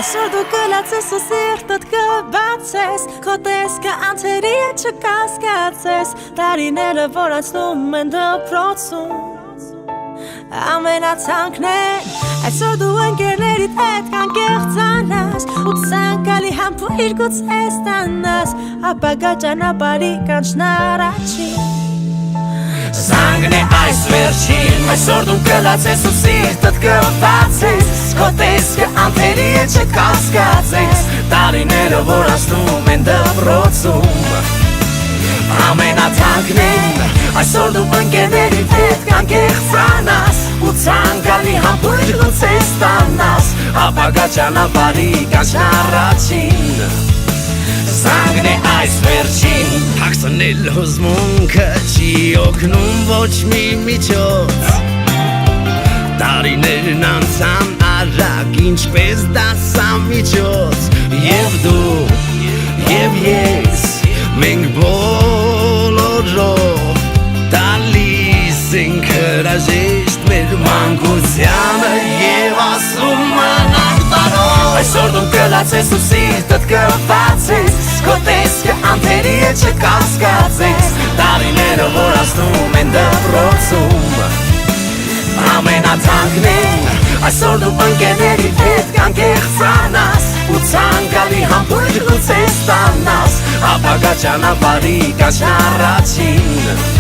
Այսօր դու կլացես ու սիրտդ կբացես Քո տեսքը անցերի է չկասկածես Տարիները որ անցնում են դպրոցում Ամենաթանկն Այսօր դու ընկերներիդ հետ կանկեղծանաս Ու ցանկալի համբույր գուցե ստանաս Ապագա ճանապարհի կանչն առաջին Զանգն է այս վերջին Այսօր դու կլացես ու սիրտդ կբացես Քո տեսքը անթերի է չկասկածես Տարիները որ անցնում են դպրոցում Ամենաթանկն Այսօր դու ընկերներիդ հետ կանկեղծանաս Ու ցանկալի համբույր գուցե ստանաս Ապագա ճանապարհի կանչն առաջին Զանգն է այս վերջին Հագցնել հուզմունքը չի օգնում ոչ մի միջոց Տարիներն անցան արագ ինչպես դասամիջոց Եվ դու, և ես, մենք բոլորով Տալիս ենք հրաժեշտ մեր մանկությանը Եվ ասում մնանք տարով Այսօր դու կլացես ու սիրտդ կբացես Քո տեսքը անթերի է չկասկածես Տարիները որ անցնում են դպրոցում Ամենաթանկն Այսօր դու ընկերներիդ հետ կանկեղծանաս Ու ցանկալի համբույր գուցե ստանաս Ապագա ճանապարհի կանչն առաջին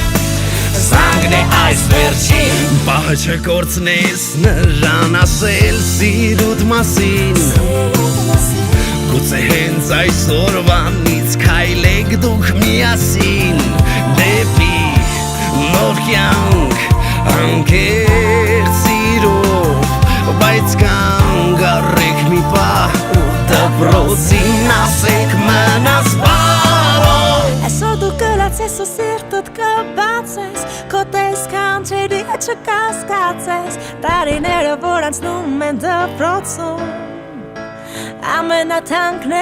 Զանգն է այս վերջին Պահը չկորցնես նրան ասել սիրուդ մասին Գուցե հենց այսօրվանից քայլեք դուք միասին Դեպի նոր կյանք անկեղծ սիրով Բայց կանգ առեք մի պահ ու դպրոցին ասեք մնաս բարով Այսօր դու կլացես ու սիրտդ կբացես Քո տեսքը անցերի է չկասկածես Տարիները որ անցնում են դպրոցում Ամենաթանկն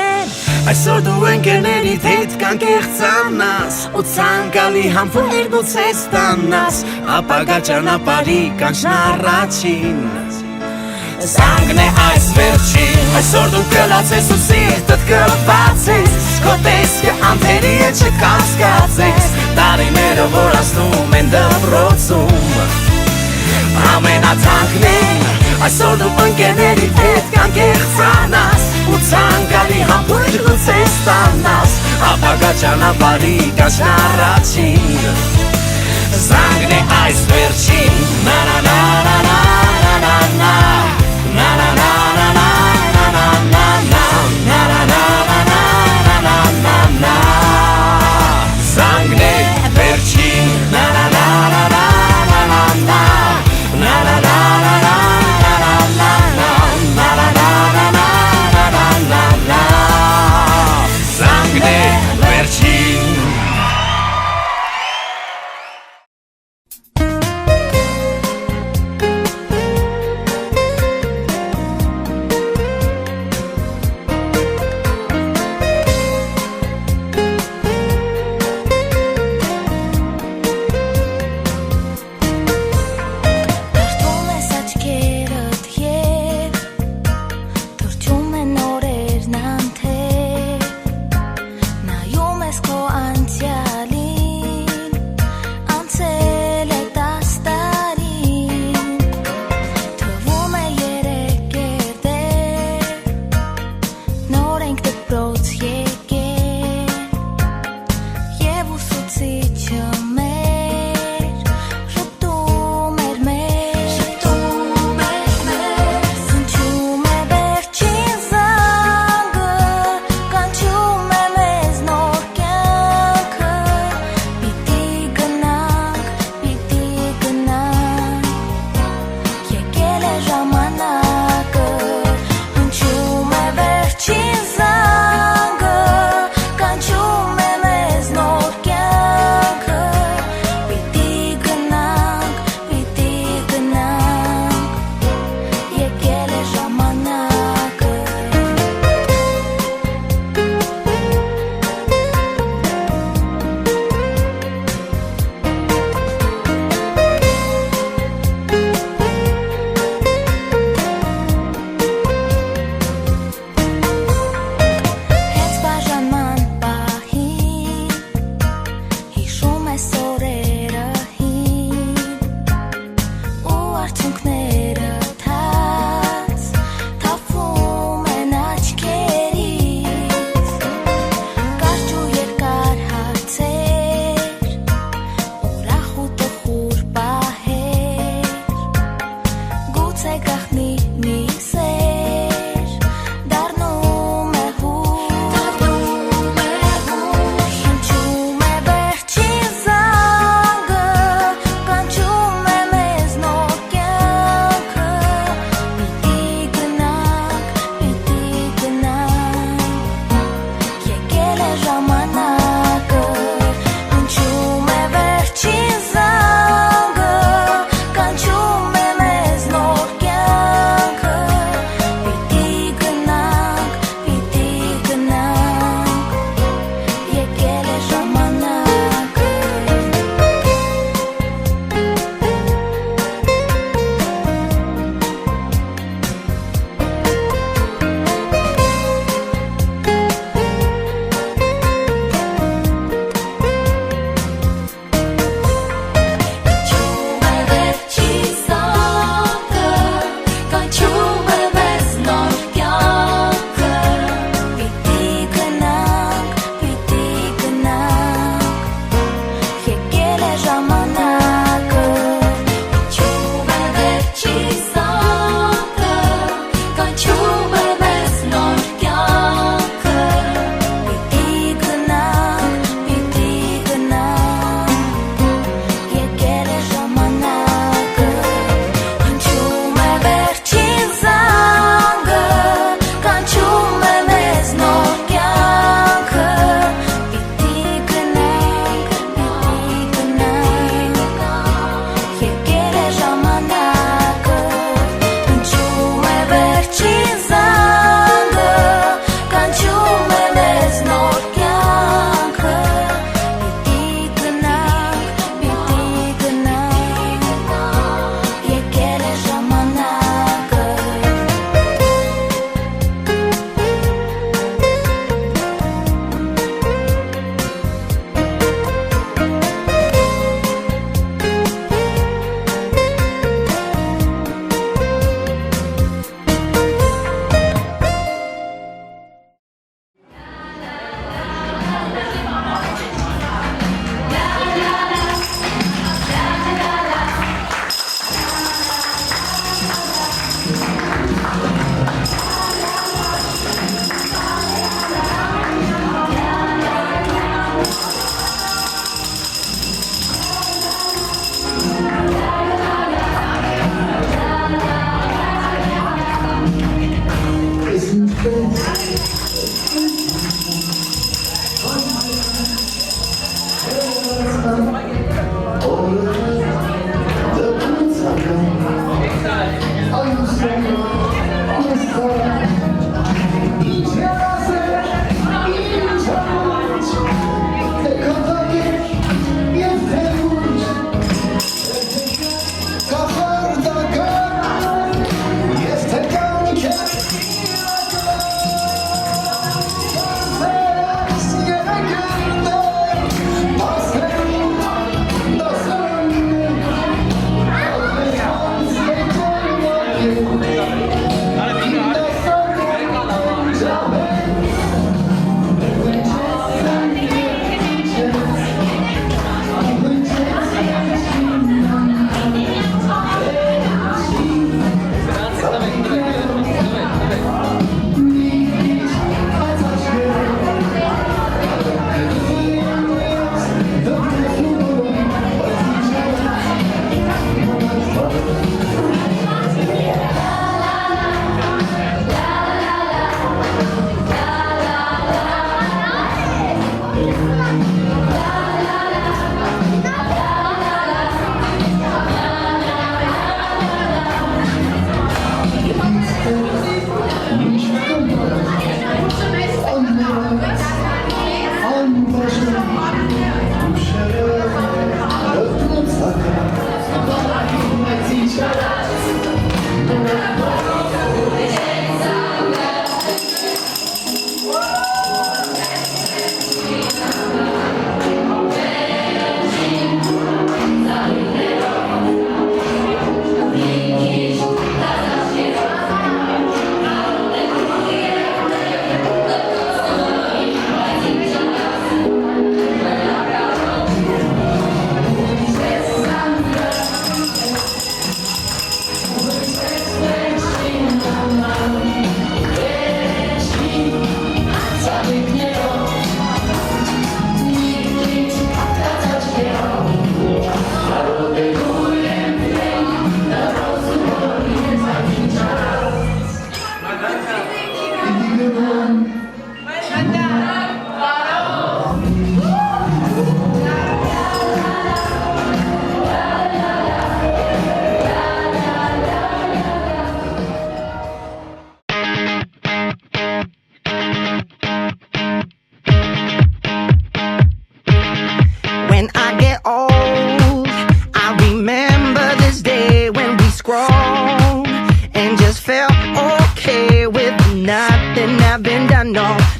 Այսօր դու ընկերներիդ հետ կանկեղծանաս Ու ցանկալի համբույր գուցե ստանաս Ապագա ճանապարհի կանչն առաջին Զանգն է այս վերջին Այսօր դու կլացես ու սիրտդ կբացես Քո տեսքը անթերի է չկասկածես Տարիները որ անցնում են դպրոցում Ամենաթանկն Այսօր դու ընկերներիդ հետ կանկեղծանաս Ու ցանկալի համբույր գուցե ստանաս Ապագա ճանապարհի կանչն առաջին Զանգն է այս վերջին Na na na na na na na Na na na na na na na na Na na na na na na na na Զանգն է վերջին Na na na na na na na Na na na na na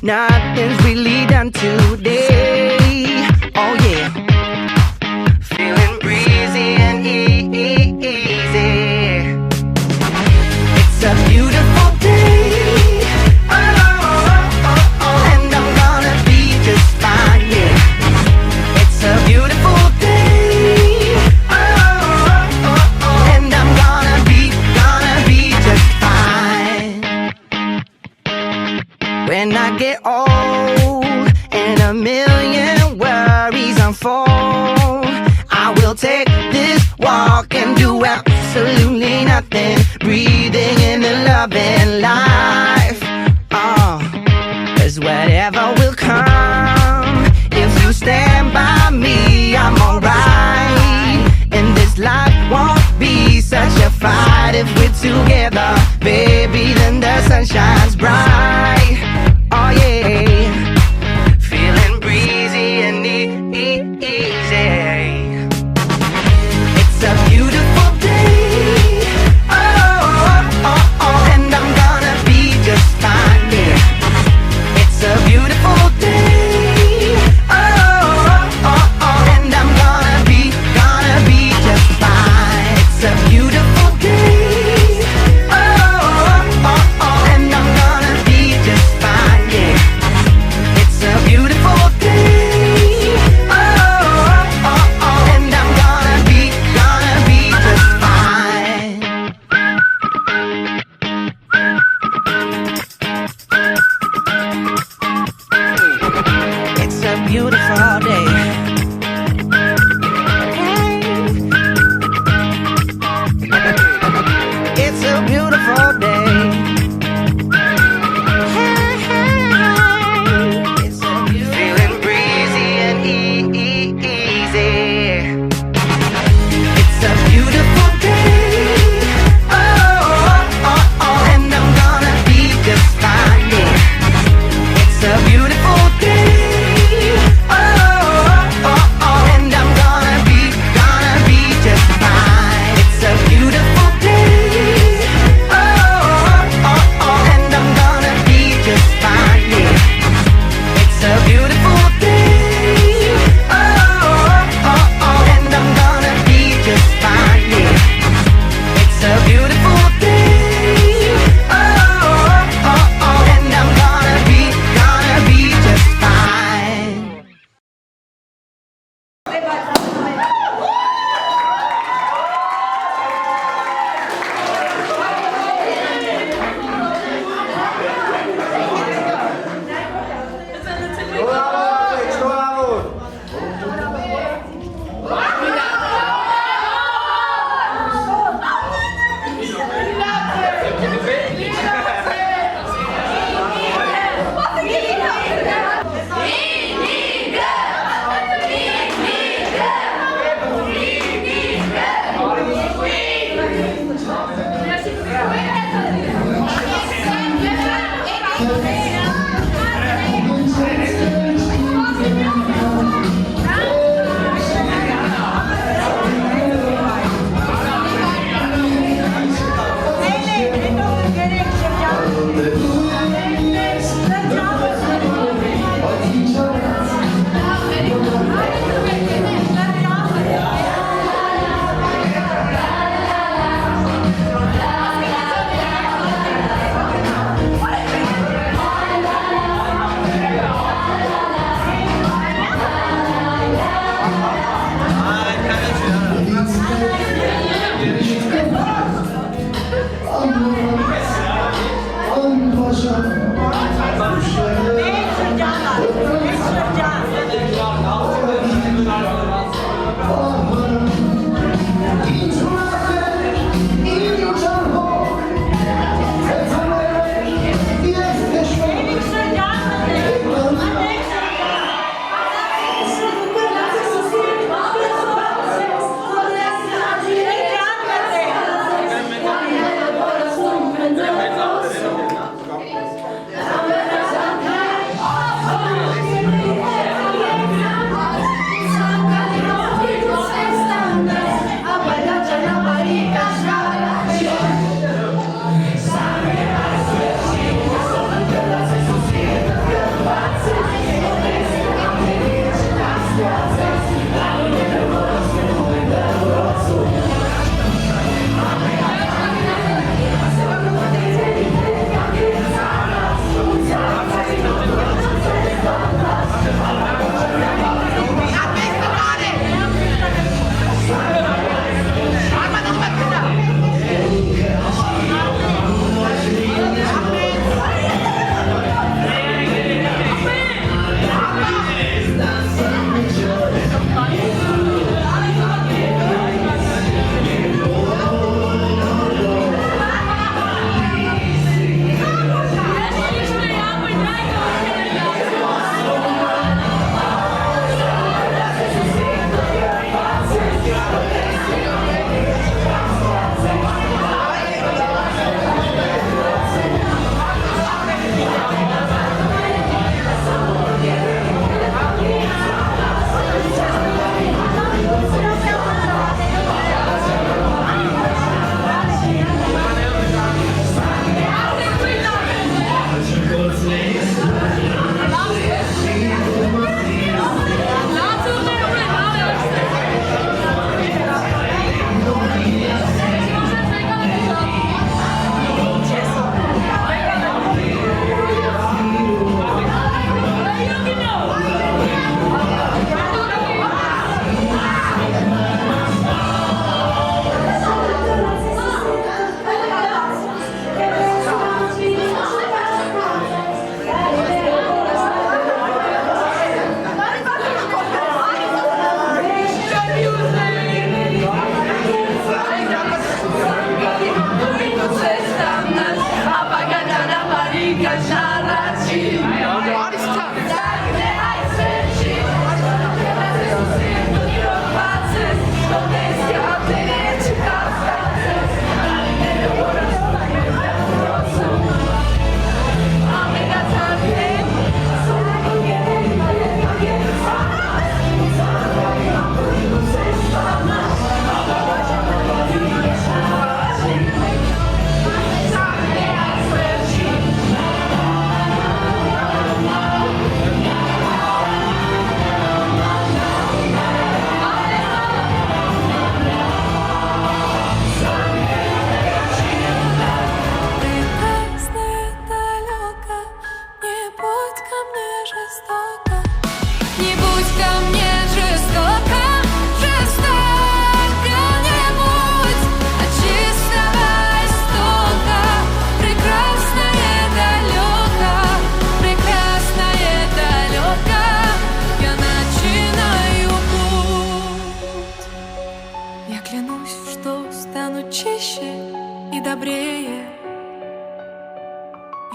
Nothing's really done today. Oh yeah, feeling breezy and easy. It's a beautiful day. And I'm gonna be just fine. Yeah, it's a beautiful day. And I'm gonna be just fine. When I get old and a million worries unfold, I will take this walk and do absolutely nothing, breathing in the love and life. Cause whatever will come, if you stand by me, I'm alright. And this life won't be such a fight if we're together, baby, then the sun shines bright. Oh yeah, feeling breezy and easy. It's a beautiful day. And I'm gonna be just fine. Yeah, it's a beautiful day. And I'm gonna be just fine. It's a beautiful day. And I'm gonna be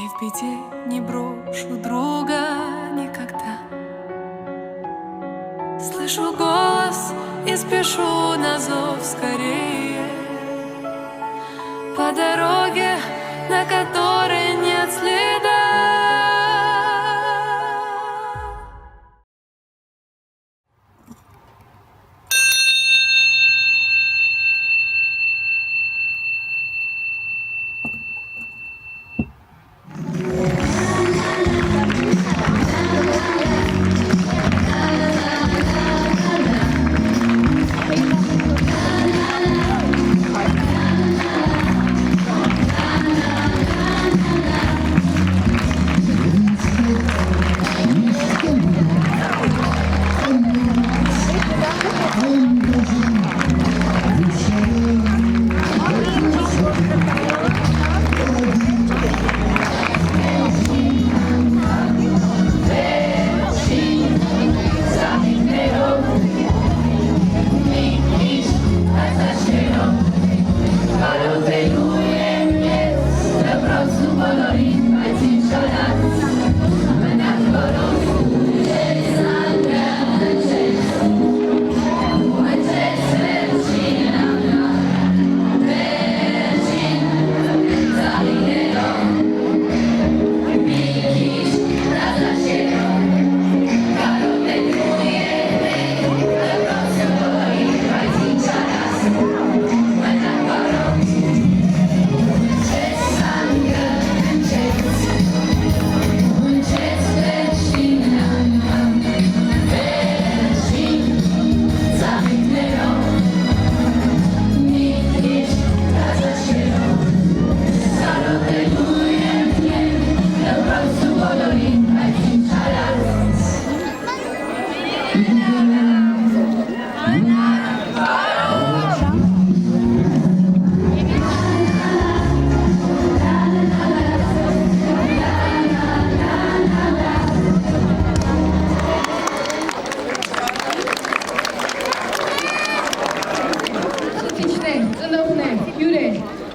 И в беде не брошу друга никогда. Слышу голос и спешу на зов скорее, по дороге, на которой нет следа.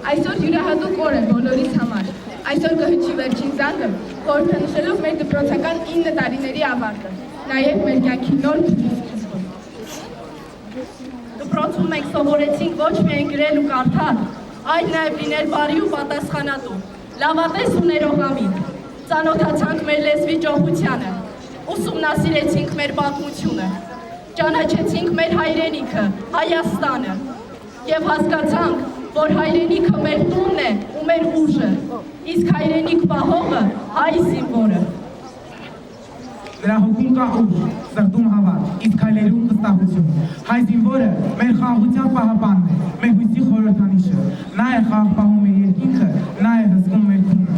Այսօր յուրահատուկ օր է բոլորիս համար։ Այսօր կհնչի վերջին զանգը, խորհրդանշելով մեր դպրոցական 9 տարիների ավարտը, նաև մեր կյանքի նոր սկիզբը։ Դպրոցում մենք սովորեցինք ոչ միայն գրել ու կարդալ, այլ նաև լինել բարի ու պատասխանատու, լավատես ու ներողամիտ։ Ծանոթացանք մեր լեզվի ճոխությանը, ուսումնասիրեցինք մեր պատմությունը, ճանաչեցինք մեր հայրենիքը, Հայաստանը, եւ հասկացանք, որ հայրենիքը մեր տունն է ու մեր ուժը, իսկ հայրենիք պահողը հայ զինվորը։ Նրա հոգում կա ուժ, սրտում հավատ, իսկ քայլերում վստահություն։ Հայ զինվորը մեր խաղաղության պահապանն է, մեր հույսի խորհրդանիշը։ Նա է խաղ պահում մեր երկինքը, նա է հսկում մեր քունը։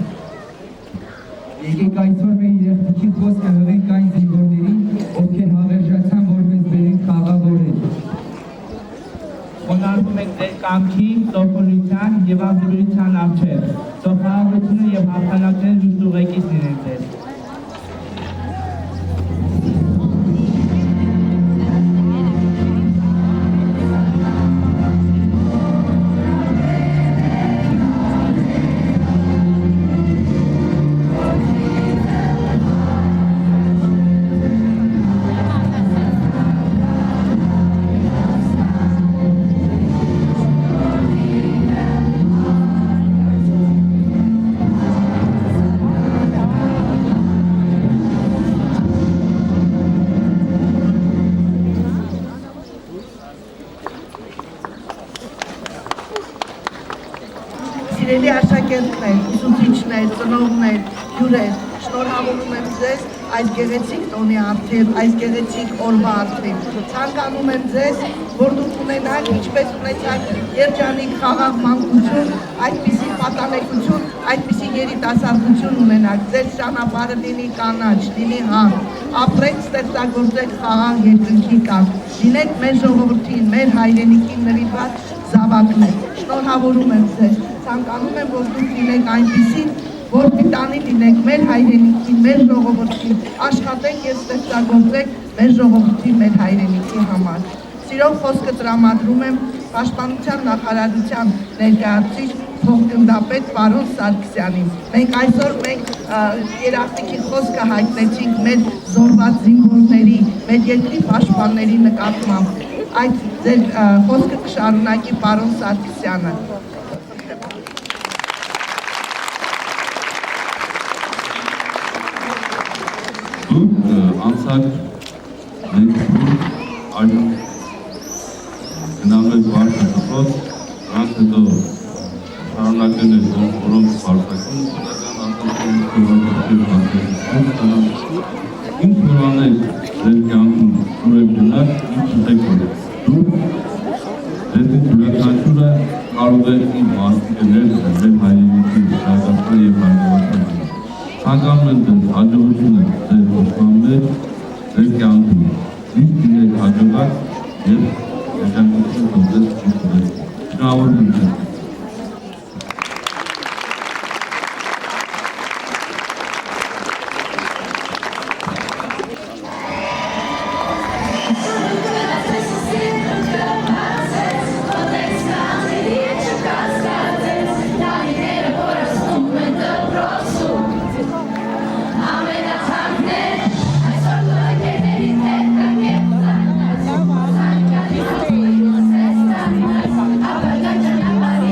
Եկեք այսօր մեր երեխտքի խոսքը հղենք այն զինվորներին, ովքեր հավերժացան որպես բերենք խաղաղորեն։ Խոնարհվում ենք ձեր կամքի, սովորության և աբդուրության առջև, թող խաղաղությունը և հաղթանակները միշտ ուղեկից լինեն ձեզ։ Սիրելի աշակերտներ, ուսուցիչներ, ծնողներ, հյուրեր, շնորհավորում եմ ձեզ այս գեղեցիկ տոնի առթև, այս գեղեցիկ օրվա առթև։ Ցանկանում եմ ձեզ, որ դուք ունենաք, ինչպես ունեցաք երջանիկ խաղաղ մանկություն, այդպիսի պատանեկություն, այդպիսի երիտասարդություն ունենաք, ձեր ճանապարհը լինի կանաչ, լինի համ, ապրեք, ստեղծագործեք խաղաղ երկնքի տակ, լինեք մեր ժողովրդին, մեր հայրենիքին նվիրված զավակներ։ Շնորհավորում եմ ձեզ, ցանկանում եմ, որ դուք լինեք այնպիսին, որ պիտանի լինեք մեր հայրենիքին, մեր ժողովրդին, աշխատեք և ստեղծագործեք մեր ժողովրդի, մեր հայրենիքի համար։ Սիրով խոսքը տրամադրում եմ Պաշտպանության նախարարության ներկայացուցիչ փոխգնդապետ պարոն Սարգսյանին։ Մենք այսօր երախտիկի խոսքը հայտնեցինք մեր զոհված զինվորների, մեր երկրի պաշտպանների նկատմամբ։ Այդ ձեր խոսքը կշարունակի պարոն Սարգսյանը։ Դուք անցած մենք այլ գնալով վարկը դպրոց, նրանց հետո շարունակել են որոնց վարկակում, ինչ որ անեք ձեր կյանքում ուր եք գնալ, ինչ չտեք որ դուք ձեր յուրաքանչյուրը կարող է իր մասը ներդրել մեր հայրենիքի զարգացման և հարմարության համար։ Ցանկանում եմ ձեզ հաջողությունը ձեր պաշտպաններ, ձեր կյանքում, միշտ լինեք հաջողակ և երջանկություն ձեզ ճիշտ ունեք։ Շնորհավորում եմ ձեզ։ Amen.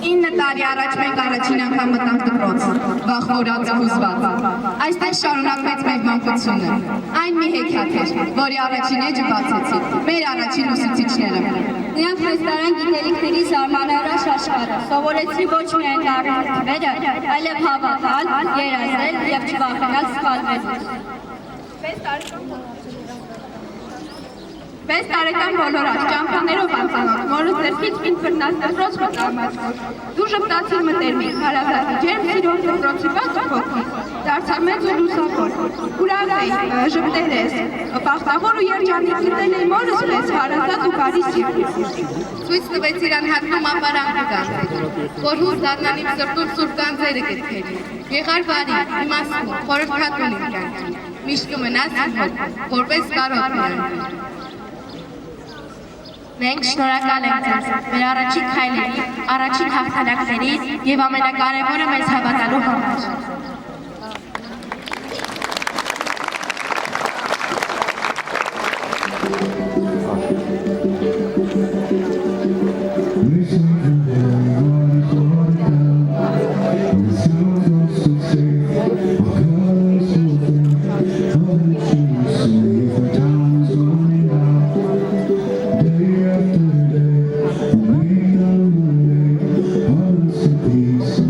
9 տարի առաջ մենք առաջին անգամ մտանք դպրոց, վախվորած ու հուզված։ Այստեղ շարունակվեց մեր մանկությունը։ Այն մի հեքիաթ էր, որի առաջին էջը բացեցին մեր առաջին ուսուցիչները։ Նրանք մեզ տարան գիտելիքների զարմանահրաշ աշխարհը, սովորեցրի ոչ միայն դառնալիքները, այլև հավատալ, երազել և չվախենալ սխալվելուց։ 6 տարեկան բոլորակ ճամփաներով անցանոց, որը ձեռքից ինձ բռնած դպրոց մտամաց։ Դու ժպտացիր մտերմիկ, հարազատի, ջերմ սիրով դպրոցի բաց փոքրիկ, դարձար մեծ ու լուսավոր, ուրախ էի, ժպտերես, բախտավոր ու երջանիկ գտել էի մորս պես, հարազատ ու բարի սիրտից։ Ցույց տվեց իրան հատնում ապարանքը գանձեր, որ հուր դառնան իմ սրտում սուրբ գանձերը գրքերի, եղար բարի, իմաստուն, խորհրդատուն իմ կյանքի, միշտ կմնաս իմ մոտ, որպես կարոտ նրանք։ Մենք շնորհակալ ենք ձեզ, մեր առաջին քայլերի, առաջին հաղթանակների և ամենակարևորը մեզ հավատալու համար։ Peace.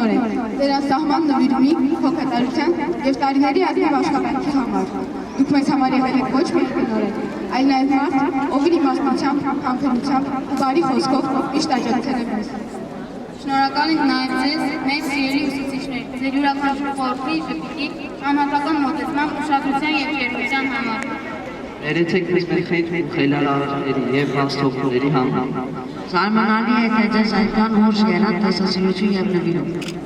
նորեն, ձեր անսահման նվիրումի, հոգատարության և տարիների ազնիվ աշխատանքի համար։ Դուք մեզ համար եղել եք ոչ միայն տնօրեն, այլ նաև մարդ, ով իր իմաստությամբ, համբերությամբ ու բարի խոսքով միշտ աջակցել է մեզ։ Շնորհակալ ենք նաև ձեզ, մեր սիրելի ուսուցիչներ, ձեր յուրաքանչյուր խորհրդի, ժպիտի, անհատական մոտեցման, ուշադրության և ջերմության համար։ Ներեցեք մեզ մեր խենթ ու խելարարների և բացթողների համար։ Զարմանալի է, թե ձեզ այդքան ուժ ելան տեսասիրություն և նվիրում։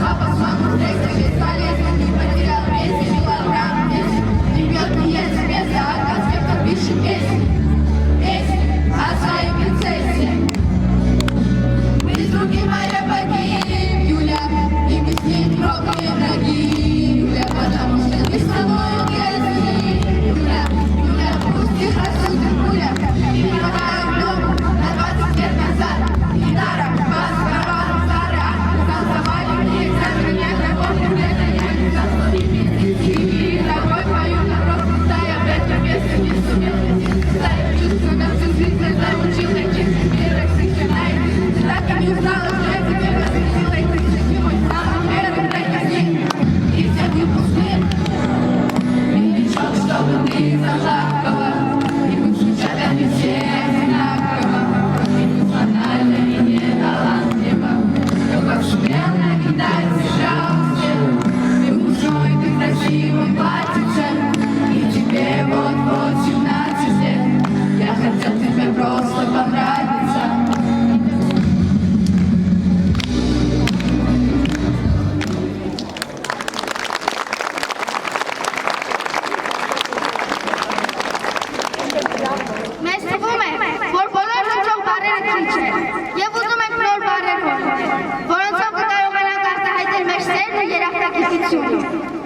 Папа с мамой, հետաքրքրությունը։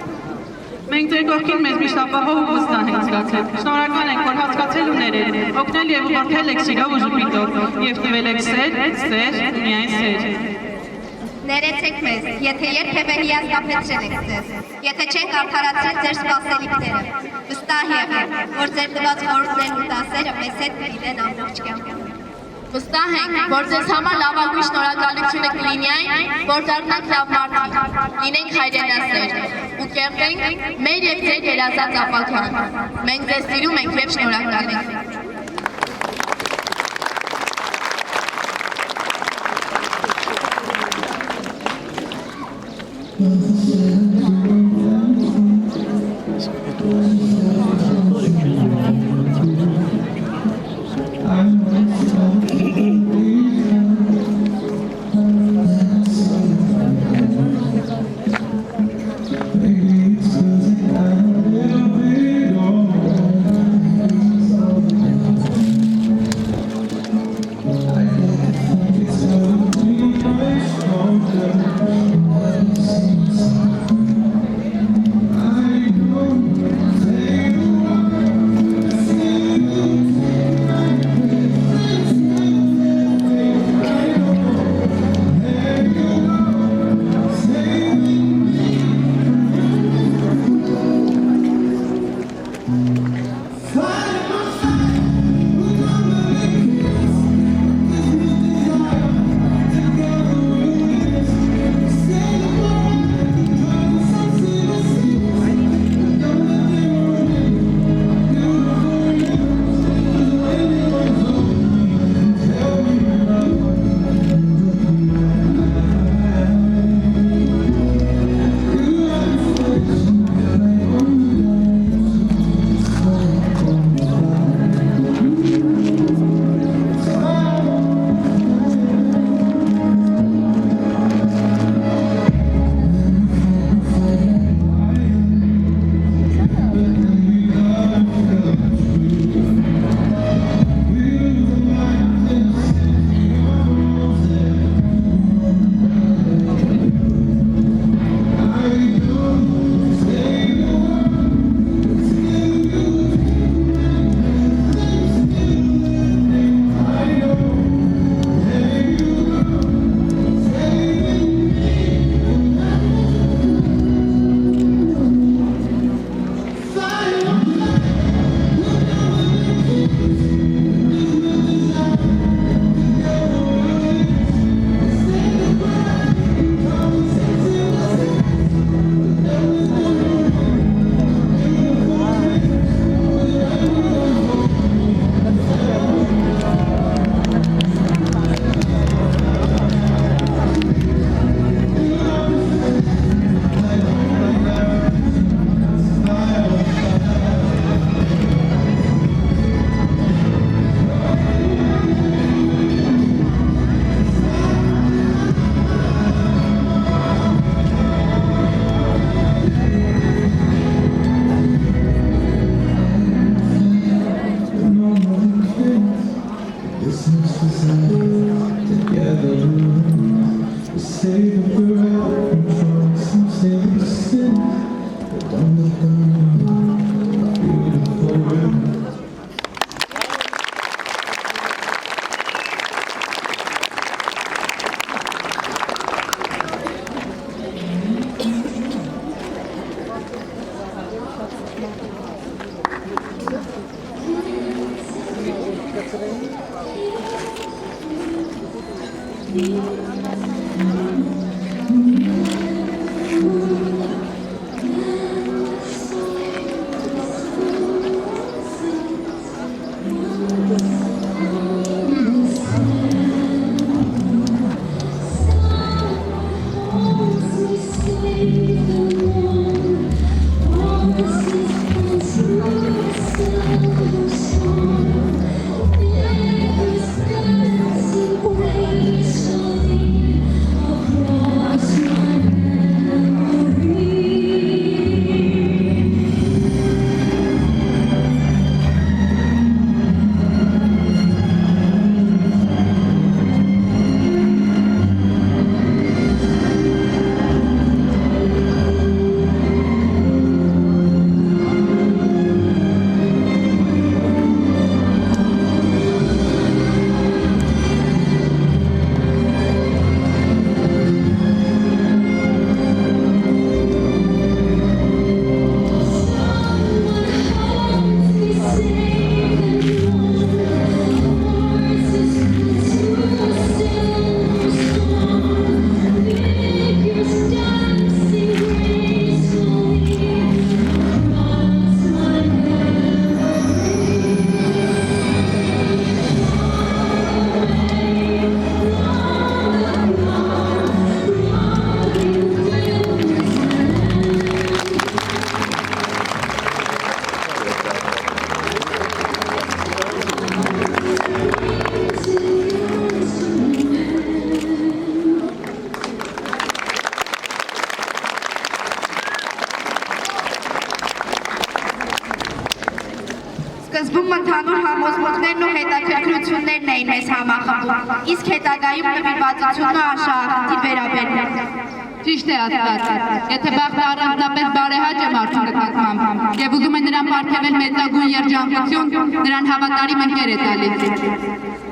Մենք ձեր կողքին մեզ միշտ ապահով ու վստահ ենք զգացել։ Շնորհակալ ենք, որ հասկացել ու ներել, օգնել եւ ուղղորդել եք սիրով ու ժպիտով եւ տվել եք սեր, միայն սեր։ Ներեցեք մեզ, եթե երբևէ հիասթափեցրել եք ձեզ, եթե չենք արդարացրել ձեր սպասելիքները, վստահ եղեք, որ ձեր տված խորհուրդներն ու դասերը մեզ հետ կլինեն ամբողջ կյանքում։ Վստահ ենք, որ ձեզ համար լավագույն շնորհակալությունը կլինի այն, որ դառնանք լավ մարդիկ, լինենք հայրենասեր ու կերտենք մեր եւ ձեր երազած ապագան։ Մենք ձեզ սիրում ենք եւ շնորհակալ ենք։ Սկզբում ընդհանուր համոզմունքներն ու հետաքրքրություններն էին մեզ համախմբում, իսկ հետագայում նվիրվածությունն ու արշահախնդիր վերաբերվում։ Ճիշտ է ասված, եթե բախտը առանձնապես բարեհաճ է մարդու նկատմամբ և ուզում է նրան պարգևել մեծագույն երջանկություն, նրան հավատարիմ ընկեր է տալիս։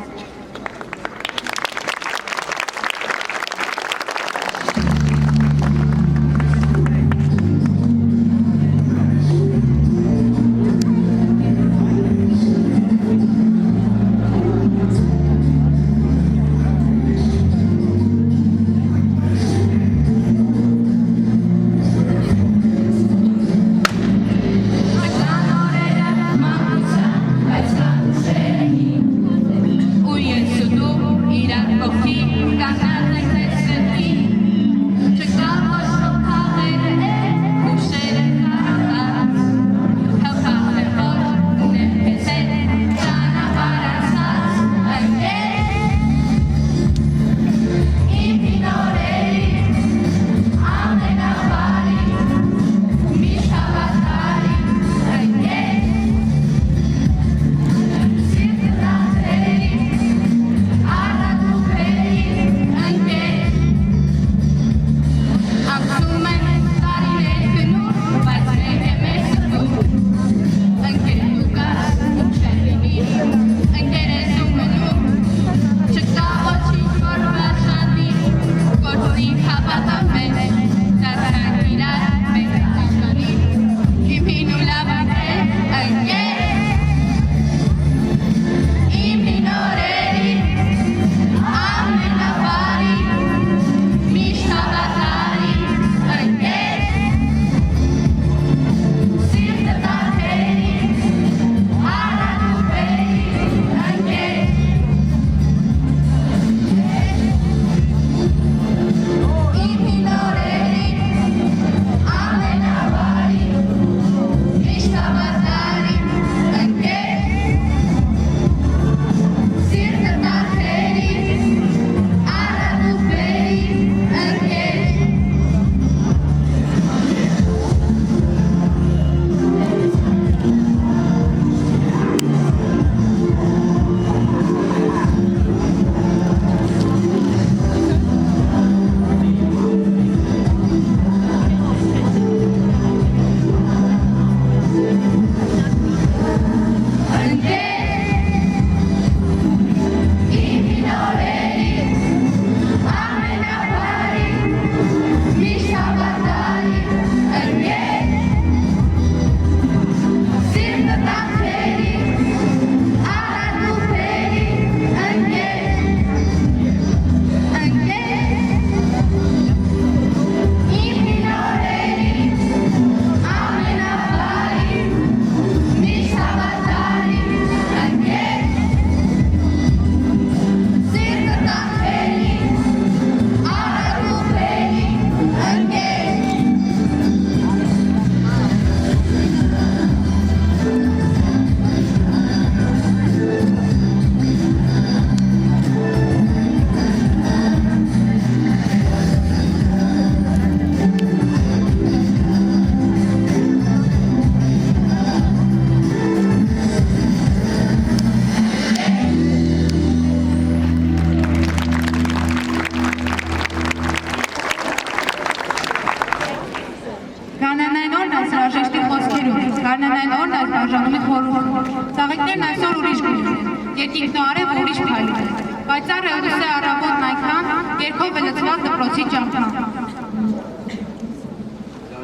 Գարնանային օրն այս բաժանումից խորհուրդ։ Ծաղիկներն այսօր ուրիշ գույն են, երկինքն ու արև ուրիշ փայլուն են, պայծառ է ու լույս է առավոտն այնքան, երգով է լցված դպրոցի ճամփան։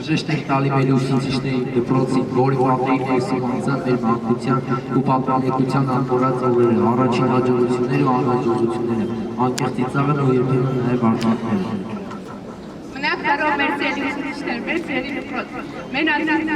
Ժեշտ ենք տալի մեր ուսուցիչների դպրոցի, որի պատմեին ներսիմանցան մեր մանկության ու պատմամեկության անվորած օրերը, առաջին հաջողությունները ու անհաջողությունները, անկեղծի ծաղն ու երբեմն նաև արժանները։ Մնաք դարով մեր ծերի ուսուցիչներ, մեր ծերի դպրոց, մեր ազգային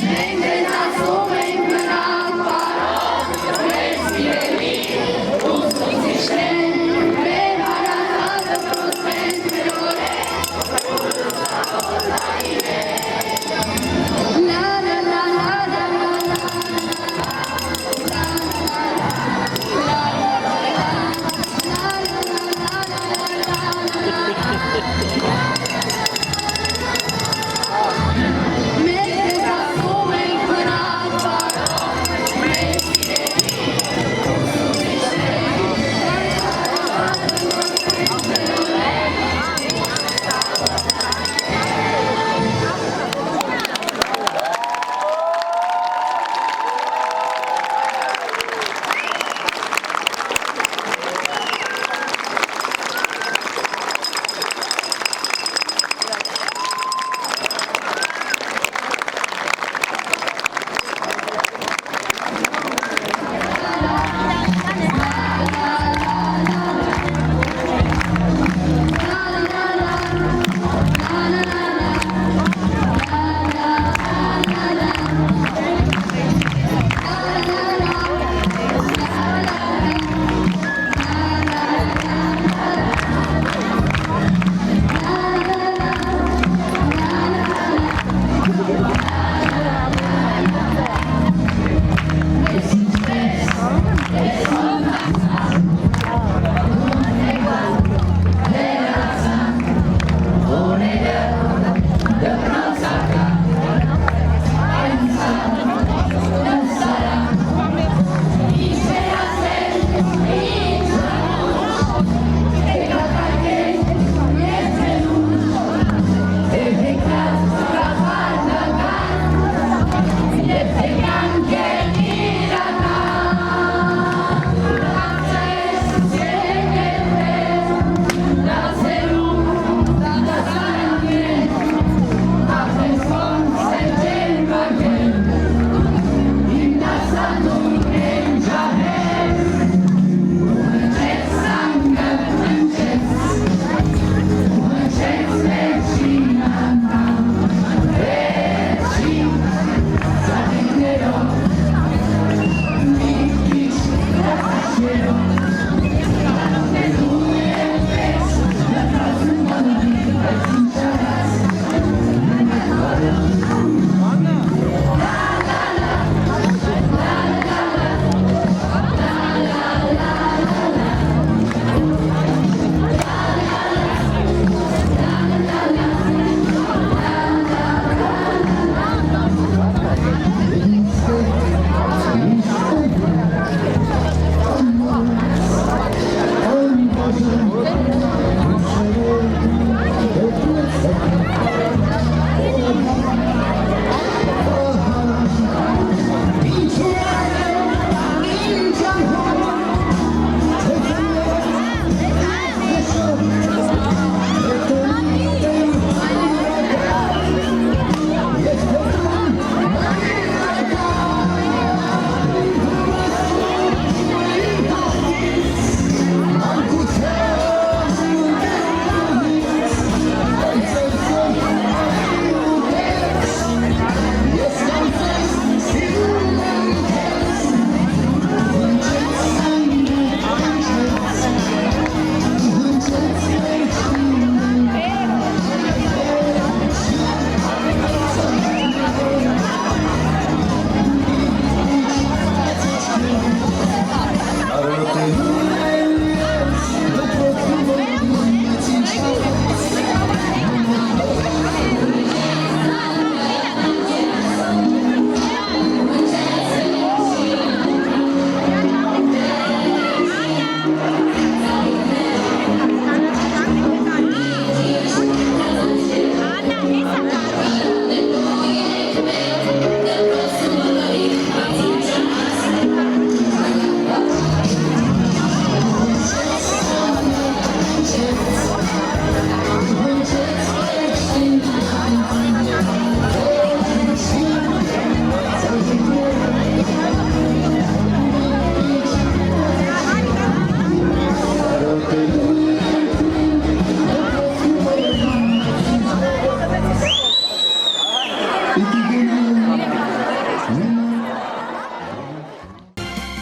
Մենք ասում ենք մնալ բարով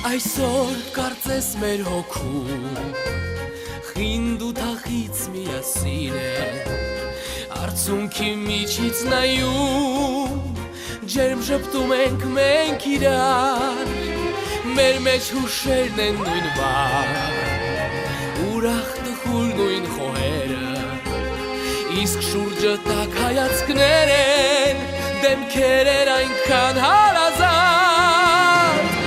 Այսօր կարծես մեր հոգում խինդ ու թախից միասին է Արցունքի միջից նայում ջերմ ժպտում ենք մենք իրար Մեր մեջ հուշերն են նույն վար Ուրախ տխուր նույն խոհերը Իսկ շուրջը տակ հայացքներ են Դեմքեր են այնքան հարազատ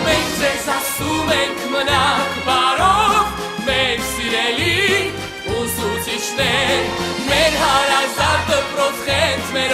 Մենք ձեզ ասում ենք մնաք բարով Մեր սիրելի ուսուցիչներ Մեր հարազատ դպրոց խենթ մեր